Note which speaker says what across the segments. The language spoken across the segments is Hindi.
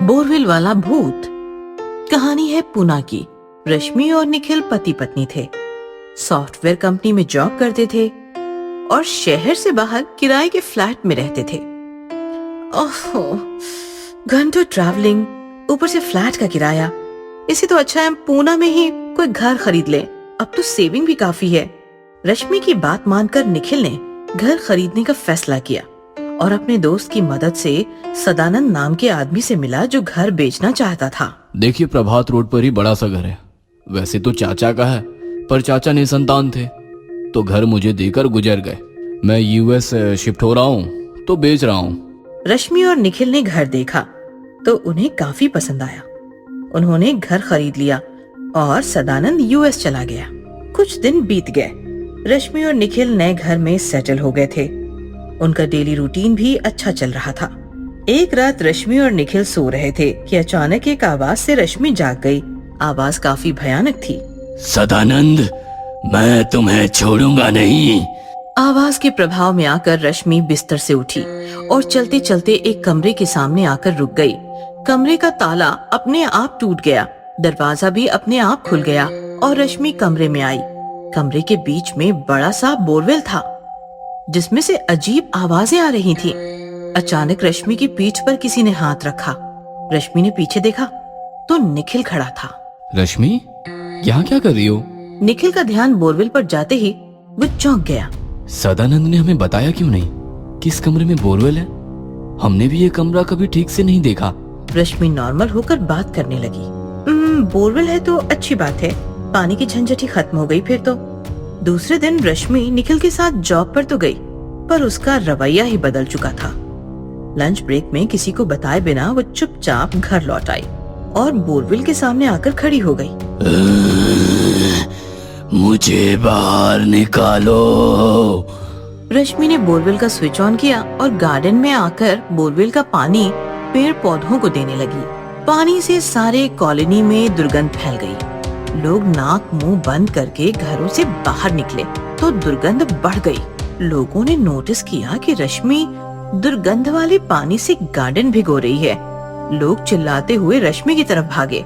Speaker 1: बोरवेल वाला भूत। कहानी है पुणे की। रश्मि और निखिल पति पत्नी थे। सॉफ्टवेयर कंपनी में जॉब करते थे और शहर से बाहर किराए के फ्लैट में रहते थे। ओहो, घंटों ट्रैवलिंग, ऊपर से फ्लैट का किराया। इसी तो अच्छा है पुणे में ही कोई घर खरीद ले, अब तो सेविंग भी काफी है। रश्मि की बात मानकर निखिल ने घर खरीदने का फैसला किया और अपने दोस्त की मदद से सदानंद नाम के आदमी से मिला जो घर बेचना चाहता था।
Speaker 2: देखिए, प्रभात रोड पर ही बड़ा सा घर है। वैसे तो चाचा का है, पर चाचा निसंतान थे तो घर मुझे देकर गुजर गए। मैं यूएस शिफ्ट हो रहा हूँ तो बेच रहा हूँ।
Speaker 1: रश्मि और निखिल ने घर देखा तो उन्हें काफी पसंद आया। उन्होंने घर खरीद लिया और सदानंद यूएस चला गया। कुछ दिन बीत गए। रश्मि और निखिल नए घर में सेटल हो गए थे। उनका डेली रूटीन भी अच्छा चल रहा था। एक रात रश्मि और निखिल सो रहे थे कि अचानक एक आवाज से रश्मि जाग गई। आवाज काफी भयानक थी।
Speaker 2: सदानंद, मैं तुम्हें छोड़ूंगा नहीं।
Speaker 1: आवाज के प्रभाव में आकर रश्मि बिस्तर से उठी और चलते चलते एक कमरे के सामने आकर रुक गई। कमरे का ताला अपने आप टूट गया, दरवाजा भी अपने आप खुल गया और रश्मि कमरे में आई। कमरे के बीच में बड़ा सा बोरवेल था जिसमें से अजीब आवाजें आ रही थी। अचानक रश्मि की पीठ पर किसी ने हाथ रखा। रश्मि ने पीछे देखा तो निखिल खड़ा था।
Speaker 2: रश्मि, यहाँ क्या कर रही हो?
Speaker 1: निखिल का ध्यान बोरवेल पर जाते ही वो चौंक गया।
Speaker 2: सदानंद ने हमें बताया क्यों नहीं किस कमरे में बोरवेल है? हमने भी ये कमरा कभी ठीक से नहीं देखा।
Speaker 1: रश्मि नॉर्मल होकर बात करने लगी। बोरवेल है तो अच्छी बात है, पानी की झंझट ही खत्म हो गई फिर तो। दूसरे दिन रश्मि निखिल के साथ जॉब पर तो गई, पर उसका रवैया ही बदल चुका था। लंच ब्रेक में किसी को बताए बिना वो चुपचाप घर लौट आई और बोरवेल के सामने आकर खड़ी हो गई।
Speaker 2: मुझे बाहर निकालो।
Speaker 1: रश्मि ने बोरवेल का स्विच ऑन किया और गार्डन में आकर बोरवेल का पानी पेड़ पौधों को देने लगी। पानी से सारे कॉलोनी में दुर्गंध फैल गई। लोग नाक मुंह बंद करके घरों से बाहर निकले तो दुर्गंध बढ़ गई। लोगों ने नोटिस किया कि रश्मि दुर्गंध वाले पानी से गार्डन भिगो रही है। लोग चिल्लाते हुए रश्मि की तरफ भागे।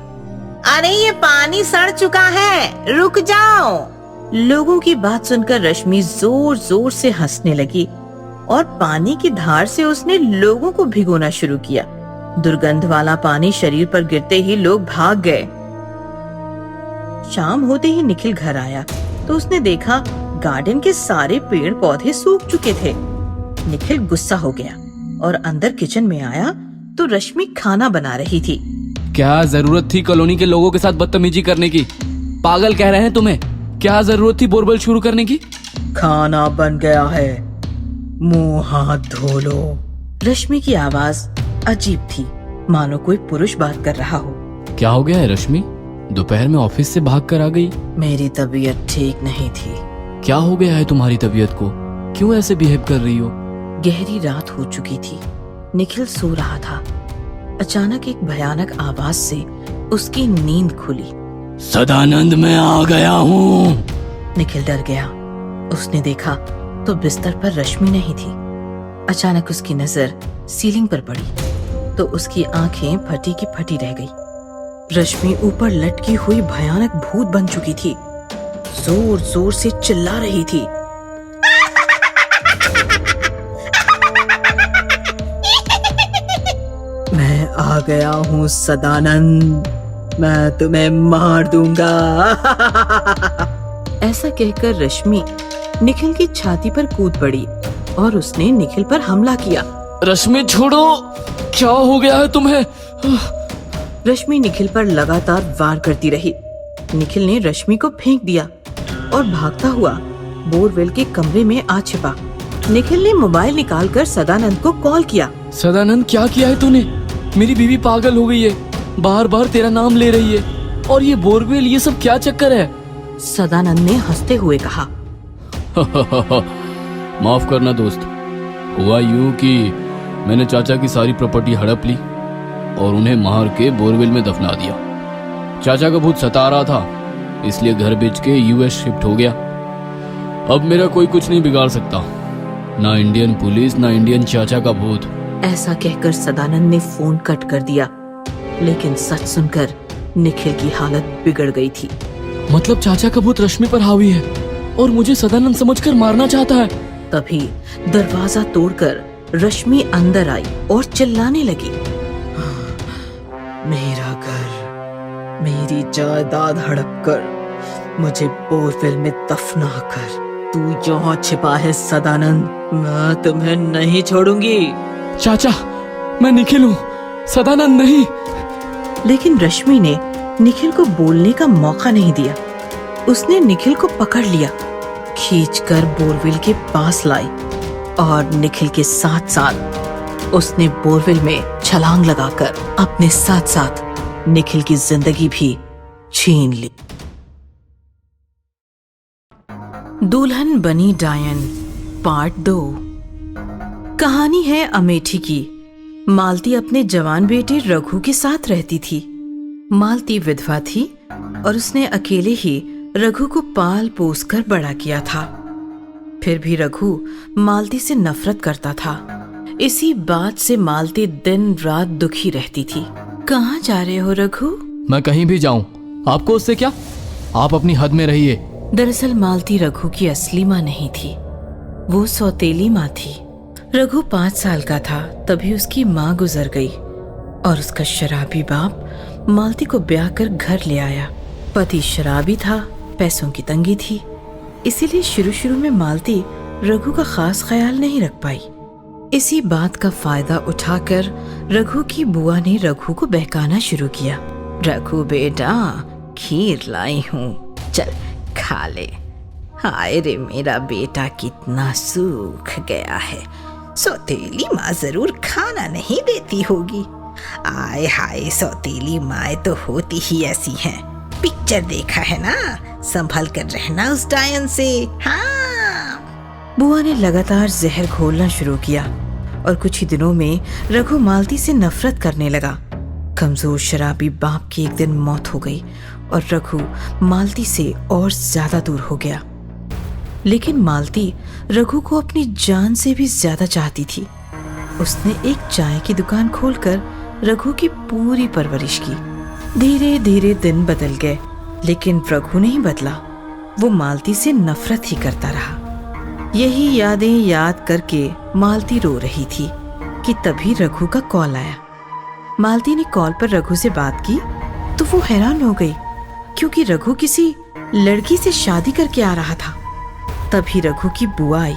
Speaker 1: अरे ये पानी सड़ चुका है, रुक जाओ। लोगों की बात सुनकर रश्मि जोर जोर से हंसने लगी और पानी की धार से उसने लोगों को भिगोना शुरू किया। दुर्गंध वाला पानी शरीर पर गिरते ही लोग भाग गए। शाम होते ही निखिल घर आया तो उसने देखा गार्डन के सारे पेड़ पौधे सूख चुके थे। निखिल गुस्सा हो गया और अंदर किचन में आया तो रश्मि खाना बना रही थी।
Speaker 2: क्या जरूरत थी कॉलोनी के लोगों के साथ बदतमीजी करने की? पागल कह रहे हैं तुम्हें? क्या जरूरत थी बोरवेल शुरू करने की?
Speaker 1: खाना बन गया है, मुंह हाथ धो लो। रश्मि की आवाज अजीब थी, मानो कोई पुरुष बात कर रहा हो।
Speaker 2: क्या हो गया है रश्मि? दोपहर में ऑफिस से भाग कर आ गई।
Speaker 1: मेरी तबीयत ठीक नहीं थी।
Speaker 2: क्या हो गया है तुम्हारी तबीयत को? क्यों ऐसे बिहेव कर रही हो?
Speaker 1: गहरी रात हो चुकी थी। निखिल सो रहा था। अचानक एक भयानक आवाज से उसकी नींद खुली।
Speaker 2: सदानंद, मैं आ गया हूँ।
Speaker 1: निखिल डर गया। उसने देखा तो बिस्तर पर रश्मि नहीं थी। अचानक उसकी नजर सीलिंग पर पड़ी तो उसकी आंखें फटी की फटी रह गई। रश्मि ऊपर लटकी हुई भयानक भूत बन चुकी थी। जोर जोर से चिल्ला रही थी। मैं आ गया हूँ सदानंद, मैं तुम्हें मार दूंगा। ऐसा कहकर रश्मि निखिल की छाती पर कूद पड़ी और उसने निखिल पर हमला किया।
Speaker 2: रश्मि छोड़ो, क्या हो गया है तुम्हें?
Speaker 1: रश्मि निखिल पर लगातार वार करती रही। निखिल ने रश्मि को फेंक दिया और भागता हुआ बोरवेल के कमरे में आ छिपा। निखिल ने मोबाइल निकालकर सदानंद को कॉल किया।
Speaker 2: सदानंद, क्या किया है तूने? मेरी बीवी पागल हो गई है, बार बार तेरा नाम ले रही है। और ये बोरवेल, ये सब क्या चक्कर है?
Speaker 1: सदानंद ने हंसते हुए कहा।
Speaker 2: माफ करना दोस्त, हुआ यूं कि मैंने चाचा की सारी प्रॉपर्टी हड़प ली और उन्हें मार के बोरवेल में दफना दिया। चाचा का भूत सता रहा था, इसलिए घर बेच के यूएस शिफ्ट हो गया। अब मेरा कोई कुछ नहीं बिगाड़ सकता। ना इंडियन पुलिस ना इंडियन चाचा का भूत।
Speaker 1: ऐसा कहकर सदानंद ने फोन कट कर दिया, लेकिन सच सुनकर निखिल की हालत बिगड़ गई थी।
Speaker 2: मतलब चाचा का भूत रश्मि पर हावी है और मुझे सदानंद समझकर मारना चाहता है।
Speaker 1: तभी दरवाजा तोड़कर रश्मि अंदर आई और चिल्लाने लगी, मेरा घर, मेरी जायदाद हड़प कर मुझे बोरवेल में दफना कर। तू यहाँ छिपा है सदानंद, मैं तुम्हें नहीं छोड़ूंगी।
Speaker 2: चाचा, मैं निखिल हूँ, सदानंद नहीं।
Speaker 1: लेकिन रश्मि ने निखिल को बोलने का मौका नहीं दिया। उसने निखिल को पकड़ लिया, खींचकर बोरवेल के पास लाई और निखिल के साथ साथ उसने बोरवेल में छलांग लगाकर अपने साथ साथ निखिल की जिंदगी भी छीन ली। दुल्हन बनी डायन पार्ट 2। कहानी है अमेठी की। मालती अपने जवान बेटे रघु के साथ रहती थी। मालती विधवा थी और उसने अकेले ही रघु को पाल पोस कर बड़ा किया था। फिर भी रघु मालती से नफरत करता था। इसी बात से मालती दिन रात दुखी रहती थी। कहाँ जा रहे हो रघु?
Speaker 2: मैं कहीं भी जाऊं, आपको उससे क्या? आप अपनी हद में रहिए।
Speaker 1: दरअसल मालती रघु की असली माँ नहीं थी, वो सौतेली माँ थी। रघु 5 साल का था तभी उसकी माँ गुजर गई और उसका शराबी बाप मालती को ब्याह कर घर ले आया। पति शराबी था, पैसों की तंगी थी, इसीलिए शुरू में मालती रघु का खास ख्याल नहीं रख पाई। इसी बात का फायदा उठाकर रघु की बुआ ने रघु को बहकाना शुरू किया। रघु बेटा, खीर लाई हूँ, चल खा ले। हाय रे मेरा बेटा कितना सूख गया है, सौतेली माँ जरूर खाना नहीं देती होगी। आय हाय, सौतेली माँ तो होती ही ऐसी हैं। पिक्चर देखा है ना, संभल कर रहना उस डायन से। हाँ। बुआ ने लगातार जहर घोलना शुरू किया और कुछ ही दिनों में रघु मालती से नफरत करने लगा। कमजोर शराबी बाप की एक दिन मौत हो गई और रघु मालती से और ज्यादा दूर हो गया। लेकिन मालती रघु को अपनी जान से भी ज्यादा चाहती थी। उसने एक चाय की दुकान खोलकर रघु की पूरी परवरिश की। धीरे धीरे दिन बदल गए, लेकिन रघु नहीं बदला। वो मालती से नफरत ही करता रहा। यही यादें याद करके मालती रो रही थी कि तभी रघु का कॉल आया। मालती ने कॉल पर रघु से बात की तो वो हैरान हो गई, क्योंकि रघु किसी लड़की से शादी करके आ रहा था। तभी रघु की बुआ आई।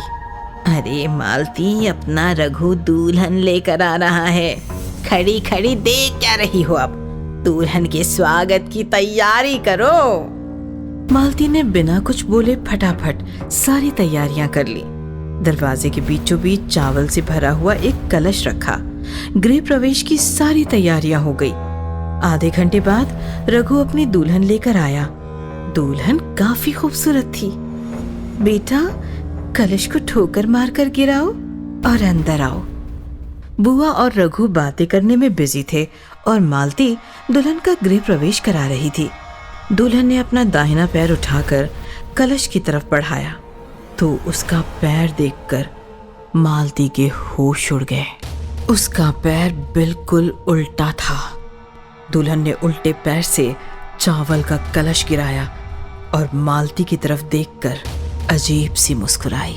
Speaker 1: अरे मालती, अपना रघु दुल्हन लेकर आ रहा है, खड़ी खड़ी देख क्या रही हो? अब दुल्हन के स्वागत की तैयारी करो। मालती ने बिना कुछ बोले फटाफट सारी तैयारियां कर ली। दरवाजे के बीचों बीच चावल से भरा हुआ एक कलश रखा। गृह प्रवेश की सारी तैयारियां हो गई। आधे घंटे बाद रघु अपनी दुल्हन लेकर आया। दुल्हन काफी खूबसूरत थी। बेटा, कलश को ठोकर मारकर गिराओ और अंदर आओ। बुआ और रघु बातें करने में बिजी थे और मालती दुल्हन का गृह प्रवेश करा रही थी। दुल्हन ने अपना दाहिना पैर उठाकर कलश की तरफ बढ़ाया तो उसका पैर देखकर मालती के होश उड़ गए। उसका पैर बिल्कुल उल्टा था। दुल्हन ने उल्टे पैर से चावल का कलश गिराया और मालती की तरफ देखकर अजीब सी मुस्कुराई।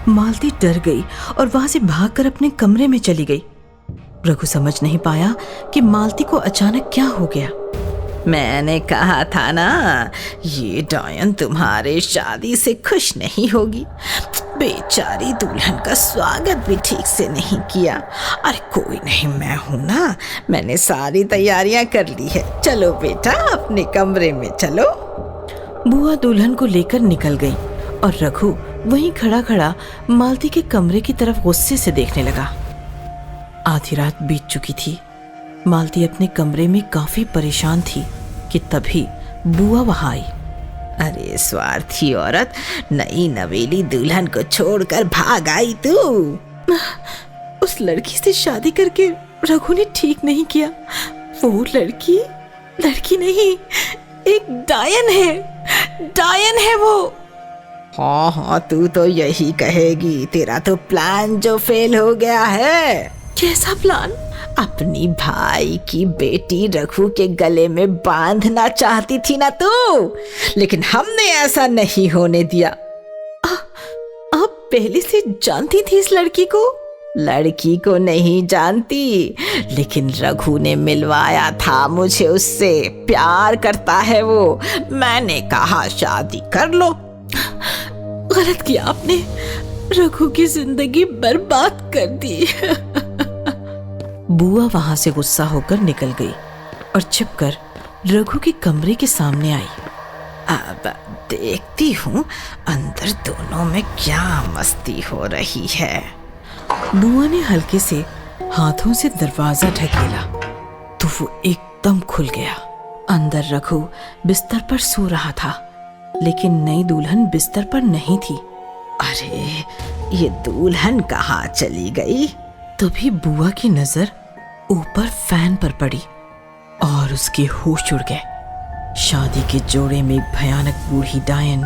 Speaker 1: मालती डर गई और वहां से भागकर अपने कमरे में चली गई। रघु समझ नहीं पाया कि मालती को अचानक क्या हो गया। मैंने कहा था ना, ये डायन तुम्हारे शादी से खुश नहीं होगी। बेचारी दुल्हन का स्वागत भी ठीक से नहीं किया। अरे कोई नहीं, मैं हूं ना, मैंने सारी तैयारियां कर ली है। चलो बेटा, अपने कमरे में चलो। बुआ दुल्हन को लेकर निकल गई और रघु वहीं खड़ा खड़ा मालती के कमरे की तरफ गुस्से से देखने लगा। आधी रात बीत चुकी थी। मालती अपने कमरे में काफी परेशान थी कि तभी बुआ वहां आई। अरे स्वार्थी औरत, नई नवेली दुल्हन को छोड़कर भाग आई तू। उस लड़की से शादी करके रघु ने ठीक नहीं किया। वो लड़की नहीं, एक डायन है। डायन है वो।
Speaker 3: हाँ हाँ, तू तो यही कहेगी, तेरा तो प्लान जो फेल हो गया है।
Speaker 1: कैसा प्लान?
Speaker 3: अपनी भाई की बेटी रघु के गले में बांधना चाहती थी ना तू, लेकिन हमने ऐसा नहीं होने दिया।
Speaker 1: आप पहले से जानती थी इस लड़की को?
Speaker 3: लड़की को नहीं जानती, लेकिन रघु ने मिलवाया था मुझे उससे। प्यार करता है वो। मैंने कहा शादी कर लो।
Speaker 1: गलत किया आपने, रघु की जिंदगी बर्बाद कर दी। बुआ वहां से गुस्सा होकर निकल गई और छिपकर रघु के कमरे के सामने आई।
Speaker 3: अब देखती हूँ अंदर दोनों में क्या मस्ती हो रही है।
Speaker 1: बुआ ने हल्के से हाथों से दरवाजा ढकेला तो वो एकदम खुल गया। अंदर रघु बिस्तर पर सो रहा था, लेकिन नई दुल्हन बिस्तर पर नहीं थी।
Speaker 3: अरे, ये दुल्हन कहाँ चली गई?
Speaker 1: तभी बुआ की नजर ऊपर फैन पर पड़ी और उसके होश उड़ गए। शादी के जोड़े में एक भयानक बूढ़ी डायन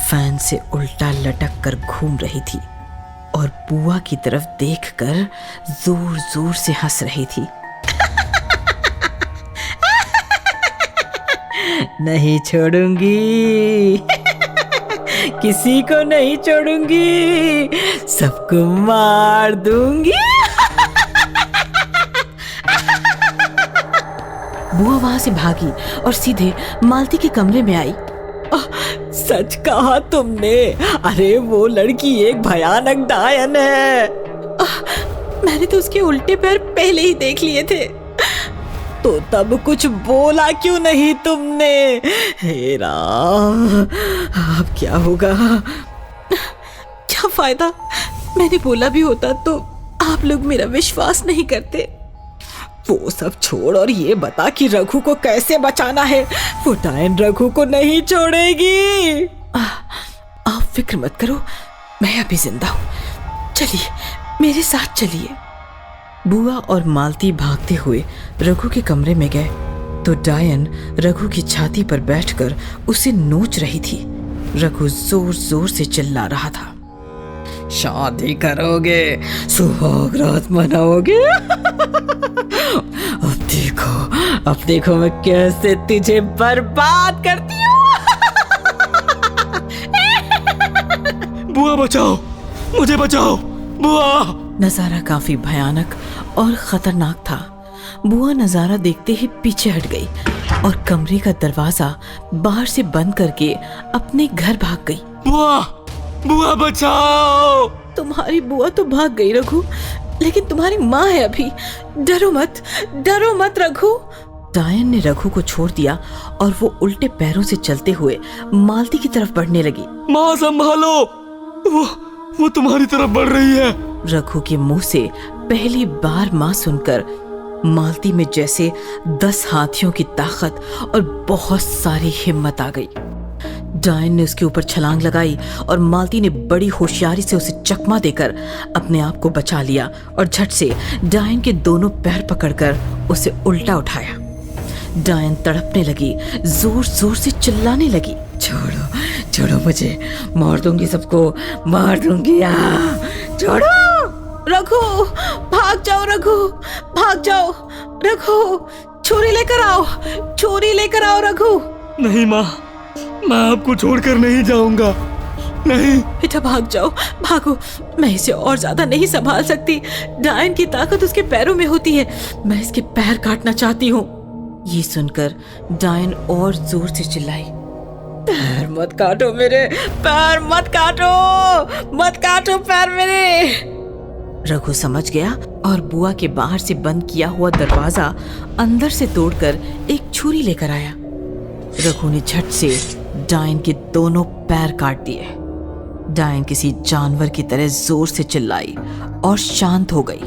Speaker 1: फैन से उल्टा लटक कर घूम रही थी और बुआ की तरफ देखकर जोर जोर से हंस रही थी।
Speaker 3: नहीं छोड़ूंगी, किसी को नहीं छोड़ूंगी, सबको मार दूंगी।
Speaker 1: बुआ वहां से भागी और सीधे मालती के कमरे में आई।
Speaker 3: सच कहा तुमने। अरे, वो लड़की एक भयानक डायन है।
Speaker 1: मैंने तो उसके उल्टे पैर पहले ही देख लिए थे।
Speaker 3: तो तब कुछ बोला क्यों नहीं तुमने? हे राम, अब क्या होगा?
Speaker 1: क्या फायदा, मैंने बोला भी होता तो आप लोग मेरा विश्वास नहीं करते।
Speaker 3: वो सब छोड़ और ये बता कि रघु को कैसे बचाना है। वो डायन रघु को नहीं छोड़ेगी।
Speaker 1: आप फिक्र मत करो, मैं अभी जिंदा हूँ। चलिए मेरे साथ चलिए। बुआ और मालती भागते हुए रघु के कमरे में गए तो डायन रघु की छाती पर बैठकर उसे नोच रही थी। रघु जोर जोर से चिल्ला रहा था।
Speaker 3: शादी करोगे, सुहाग रात मनाओगे। अब देखो मैं कैसे तुझे बर्बाद करती हूँ।
Speaker 2: बुआ बचाओ, मुझे बचाओ, बुआ।
Speaker 1: नजारा काफी भयानक और खतरनाक था। बुआ नजारा देखते ही पीछे हट गई और कमरे का दरवाजा बाहर से बंद करके अपने घर भाग गई।
Speaker 2: बुआ, बुआ बचाओ।
Speaker 1: तुम्हारी बुआ तो भाग गई रघु, लेकिन तुम्हारी माँ है अभी। डरो मत रघु। डायन ने रघु को छोड़ दिया और वो उल्टे पैरों से चलते हुए मालती की तरफ बढ़ने लगी।
Speaker 2: माँ संभालो, वो तुम्हारी तरफ बढ़ रही है।
Speaker 1: रघु के मुंह से पहली बार माँ सुनकर मालती में जैसे 10 हाथियों की ताकत और बहुत सारी हिम्मत आ गई। डायन ने उसके ऊपर छलांग लगाई और मालती ने बड़ी होशियारी से उसे चकमा देकर अपने आप को बचा लिया और झट से डायन के दोनों पैर पकड़कर उसे उल्टा उठाया। डायन तड़पने लगी, जोर जोर से चिल्लाने लगी।
Speaker 3: छोड़ो मुझे, मार दूंगी सबको, मार दूंगी। छोड़ो।
Speaker 1: रघु, भाग जाओ रघु, भाग जाओ रघु। छुरी लेकर आओ रघु।
Speaker 2: नहीं माँ, मैं आपको छोड़कर नहीं जाऊंगा। नहीं
Speaker 1: बेटा, भाग जाओ, भागो। मैं इसे और ज्यादा नहीं संभाल सकती। डायन की ताकत उसके पैरों में होती है। मैं इसके पैर काटना चाहती हूँ। ये सुनकर डायन और जोर से चिल्लाई।
Speaker 3: पैर मत काटो मेरे, पैर मत काटो पैर मेरे।
Speaker 1: रघु समझ गया और बुआ के बाहर से बंद किया हुआ दरवाजा अंदर से तोड़कर एक छुरी लेकर आया। रघु ने झट से डायन के दोनों पैर काट दिए। डायन किसी जानवर की तरह जोर से चिल्लाई और शांत हो गई।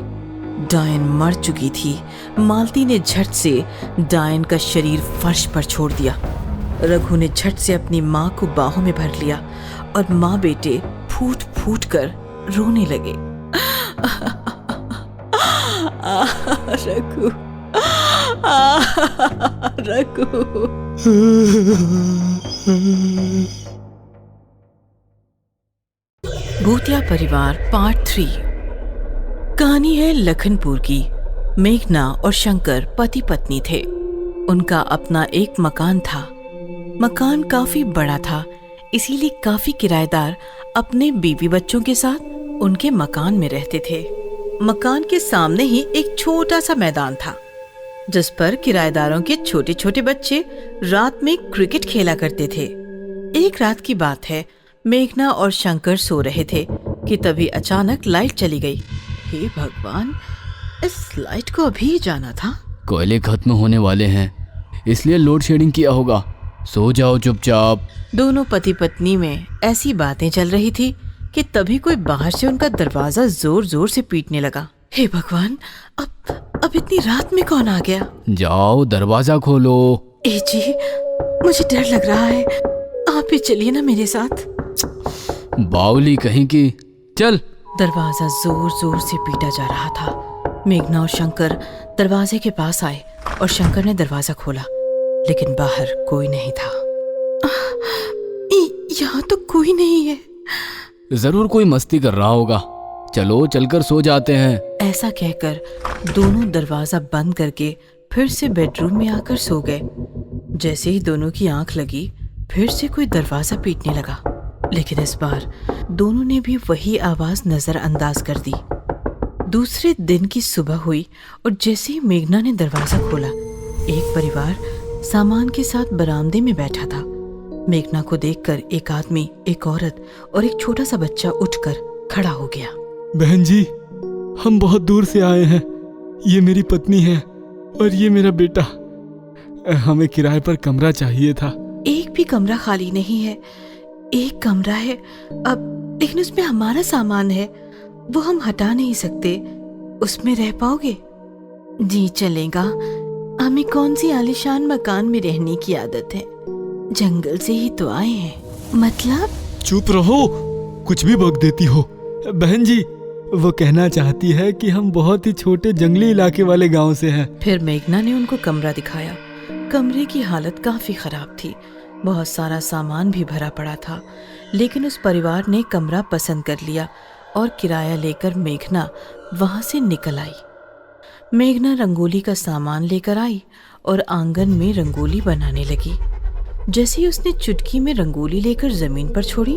Speaker 1: डायन मर चुकी थी। मालती ने झट से डायन का शरीर फर्श पर छोड़ दिया। रघु ने झट से अपनी माँ को बाहों में भर लिया और माँ बेटे फूट फूट कर रोने लगे। रघु, रघु। भूतिया परिवार पार्ट 3। कहानी है लखनपुर की। मेघना और शंकर पति पत्नी थे। उनका अपना एक मकान था। मकान काफी बड़ा था, इसीलिए काफी किराएदार अपने बीवी बच्चों के साथ उनके मकान में रहते थे। मकान के सामने ही एक छोटा सा मैदान था, जिस पर किराएदारों के छोटे छोटे बच्चे रात में क्रिकेट खेला करते थे। एक रात की बात है, मेघना और शंकर सो रहे थे कि तभी अचानक लाइट चली गई। हे भगवान, इस लाइट को अभी जाना था।
Speaker 2: कोयले खत्म होने वाले हैं, इसलिए लोड शेडिंग किया होगा। सो जाओ चुपचाप।
Speaker 1: दोनों पति पत्नी में ऐसी बातें चल रही थी कि तभी कोई बाहर से उनका दरवाजा जोर जोर से पीटने लगा। हे भगवान, अब इतनी रात में कौन आ गया?
Speaker 2: जाओ दरवाजा खोलो।
Speaker 1: ए जी, मुझे डर लग रहा है, आप भी चलिए ना मेरे साथ।
Speaker 2: बावली कहीं की, चल।
Speaker 1: दरवाजा जोर जोर से पीटा जा रहा था। मेघना और शंकर दरवाजे के पास आए और शंकर ने दरवाजा खोला, लेकिन बाहर कोई नहीं था। यहाँ तो कोई नहीं है।
Speaker 2: जरूर कोई मस्ती कर रहा होगा, चलो चलकर सो जाते हैं।
Speaker 1: ऐसा कहकर दोनों दरवाजा बंद करके फिर से बेडरूम में आकर सो गए। जैसे ही दोनों की आंख लगी, फिर से कोई दरवाजा पीटने लगा, लेकिन इस बार दोनों ने भी वही आवाज नजरअंदाज कर दी। दूसरे दिन की सुबह हुई और जैसे ही मेघना ने दरवाजा खोला, एक परिवार सामान के साथ बरामदे में बैठा था। मेघना को देखकर एक आदमी, एक औरत और एक छोटा सा बच्चा उठकर खड़ा हो गया।
Speaker 4: बहन जी, हम बहुत दूर से आए हैं। ये मेरी पत्नी है और ये मेरा बेटा। हमें किराए पर कमरा चाहिए था।
Speaker 1: एक भी कमरा खाली नहीं है। एक कमरा है अब, लेकिन उसमें हमारा सामान है, वो हम हटा नहीं सकते। उसमें रह पाओगे? जी चलेगा। हमें कौन सी आलीशान मकान में रहने की आदत है, जंगल से ही तो आए हैं। मतलब?
Speaker 4: चुप रहो, कुछ भी बक देती हो। बहन जी, वो कहना चाहती है कि हम बहुत ही छोटे जंगली इलाके वाले गांव से हैं।
Speaker 1: फिर मेघना ने उनको कमरा दिखाया। कमरे की हालत काफी खराब थी, बहुत सारा सामान भी भरा पड़ा था, लेकिन उस परिवार ने कमरा पसंद कर लिया और किराया लेकर मेघना वहां से निकल आई। मेघना रंगोली का सामान लेकर आई और आंगन में रंगोली बनाने लगी। जैसे ही उसने चुटकी में रंगोली लेकर जमीन पर छोड़ी,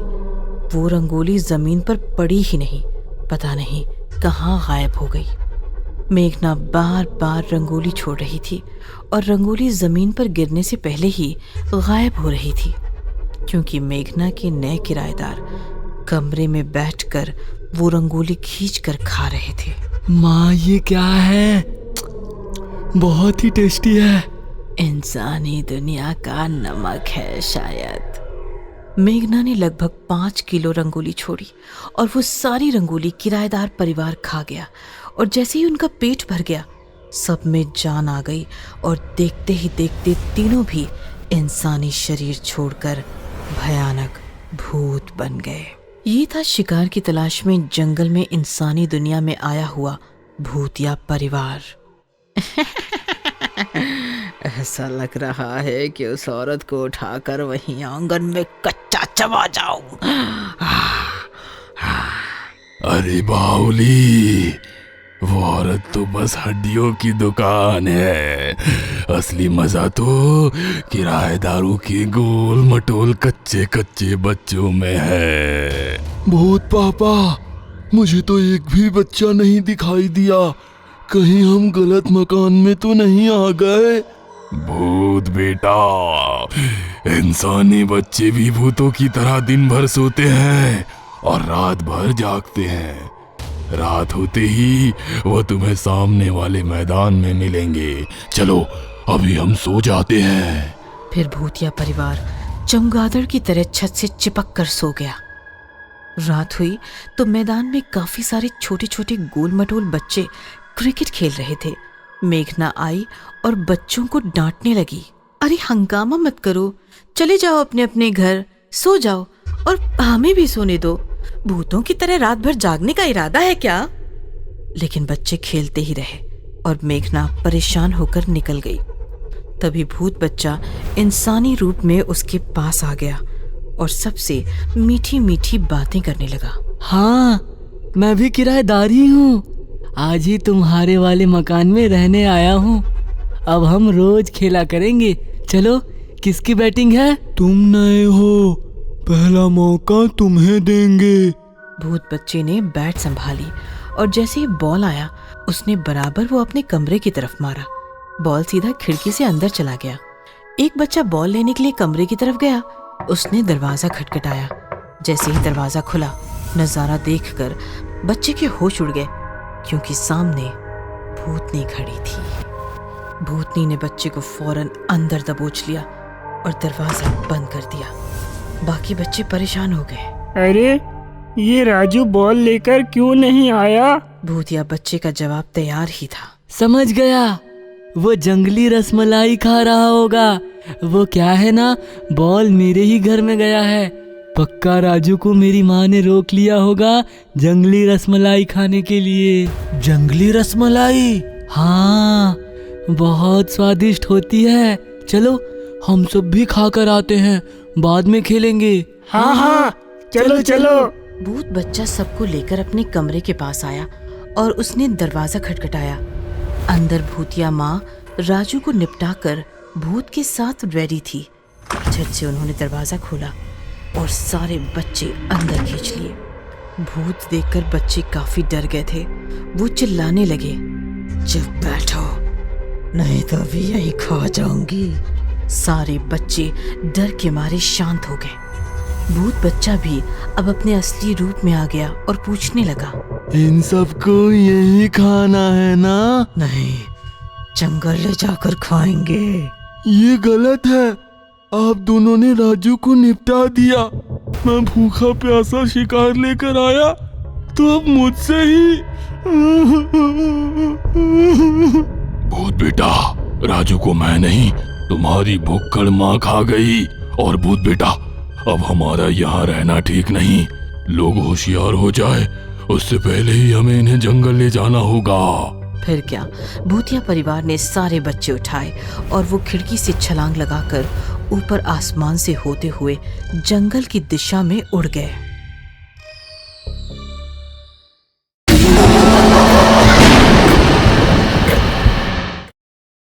Speaker 1: वो रंगोली जमीन पर पड़ी ही नहीं, पता नहीं कहाँ गायब हो गई। मेघना बार बार रंगोली छोड़ रही थी और रंगोली जमीन पर गिरने से पहले ही गायब हो रही थी, क्योंकि मेघना के नए किराएदार कमरे में बैठकर वो रंगोली खींचकर खा रहे थे।
Speaker 4: माँ, ये क्या है? बहुत ही टेस्टी है।
Speaker 1: इंसानी दुनिया का नमक है शायद। मेघना ने लगभग 5 किलो रंगोली छोड़ी और वो सारी रंगोली किराएदार परिवार खा गया। और जैसे ही उनका पेट भर गया, सब में जान आ गई और देखते ही देखते तीनों भी इंसानी शरीर छोड़कर भयानक भूत बन गए। ये था शिकार की तलाश में जंगल में इंसानी दुनिया में आया हुआ भूतिया परिवार। ऐसा लग रहा है कि उस औरत को उठाकर वहीं आंगन में कच्चा चबा जाऊं।
Speaker 5: अरे बाहुली, वो औरत तो बस हड्डियों की दुकान है। असली मजा तो किराएदारों के गोल मटोल कच्चे कच्चे बच्चों में है।
Speaker 6: भूत पापा, मुझे तो एक भी बच्चा नहीं दिखाई दिया। कहीं हम गलत मकान में तो नहीं आ गए?
Speaker 5: भूत बेटा, इंसानी बच्चे भी भूतों की तरह दिन भर सोते हैं और रात भर जागते हैं। रात होते ही वो तुम्हें सामने वाले मैदान में मिलेंगे। चलो अभी हम सो जाते हैं।
Speaker 1: फिर भूतिया परिवार चमगादड़ की तरह छत से चिपक कर सो गया। रात हुई तो मैदान में काफी सारे छोटे छोटे गोल मटोल बच्चे क्रिकेट खेल रहे थे। मेघना आई और बच्चों को डांटने लगी। अरे हंगामा मत करो, चले जाओ अपने अपने घर, सो जाओ और हमें भी सोने दो। भूतों की तरह रात भर जागने का इरादा है क्या? लेकिन बच्चे खेलते ही रहे और मेघना परेशान होकर निकल गई। तभी भूत बच्चा इंसानी रूप में उसके पास आ गया और सबसे मीठी मीठी बातें करने लगा।
Speaker 4: हाँ, मैं भी किराएदार ही हूँ। आज ही तुम्हारे वाले मकान में रहने आया हूँ। अब हम रोज खेला करेंगे। चलो, किसकी बैटिंग है?
Speaker 6: तुम नए हो, पहला मौका तुम्हें देंगे।
Speaker 1: भूत बच्चे ने बैट संभाली और जैसे ही बॉल आया उसने बराबर वो अपने कमरे की तरफ मारा। बॉल सीधा खिड़की से अंदर चला गया। एक बच्चा बॉल लेने के लिए कमरे की तरफ गया। उसने दरवाजा खटखटाया। जैसे ही दरवाजा खुला, नजारा देखकर बच्चे के होश उड़ गए, क्योंकि सामने भूतनी खड़ी थी। भूतनी ने बच्चे को फौरन अंदर दबोच लिया और दरवाजा बंद कर दिया। बाकी बच्चे परेशान हो गए।
Speaker 7: अरे, ये राजू बॉल लेकर क्यों नहीं आया?
Speaker 1: भूतिया बच्चे का जवाब तैयार ही था।
Speaker 4: समझ गया, वो जंगली रसमलाई खा रहा होगा। वो क्या है ना, बॉल मेरे ही घर में गया है। पक्का राजू को मेरी माँ ने रोक लिया होगा जंगली रसमलाई खाने के लिए।
Speaker 6: जंगली रसमलाई?
Speaker 4: हाँ, बहुत स्वादिष्ट होती है। चलो, हम सब भी खाकर आते हैं, बाद में खेलेंगे।
Speaker 7: हाँ हाँ, चलो चलो।
Speaker 1: भूत बच्चा सबको लेकर अपने कमरे के पास आया और उसने दरवाजा खटखटाया। अंदर भूतिया माँ राजू को निपटाकर भूत के साथ रेडी थी। झट से उन्होंने दरवाजा खोला और सारे बच्चे अंदर खींच लिए। भूत देखकर बच्चे काफी डर गए थे। वो चिल्लाने लगे,
Speaker 3: चुप बैठो, नहीं तो अभी यही खा जाऊंगी।
Speaker 1: सारे बच्चे डर के मारे शांत हो गए। भूत बच्चा भी अब अपने असली रूप में आ गया और पूछने लगा,
Speaker 6: इन सबको यही खाना है ना?
Speaker 3: नहीं, जंगल ले जाकर खाएंगे।
Speaker 6: ये गलत है। आप दोनों ने राजू को निपटा दिया। मैं भूखा प्यासा शिकार लेकर आया तो अब मुझसे ही।
Speaker 5: भूत बेटा, राजू को मैं नहीं, तुम्हारी भुक्कड़ माँ खा गई। और भूत बेटा, अब हमारा यहाँ रहना ठीक नहीं। लोग होशियार हो जाए उससे पहले ही हमें इन्हें जंगल ले जाना होगा।
Speaker 1: फिर क्या, भूतिया परिवार ने सारे बच्चे उठाए और वो खिड़की से छलांग लगाकर ऊपर आसमान से होते हुए जंगल की दिशा में उड़ गए।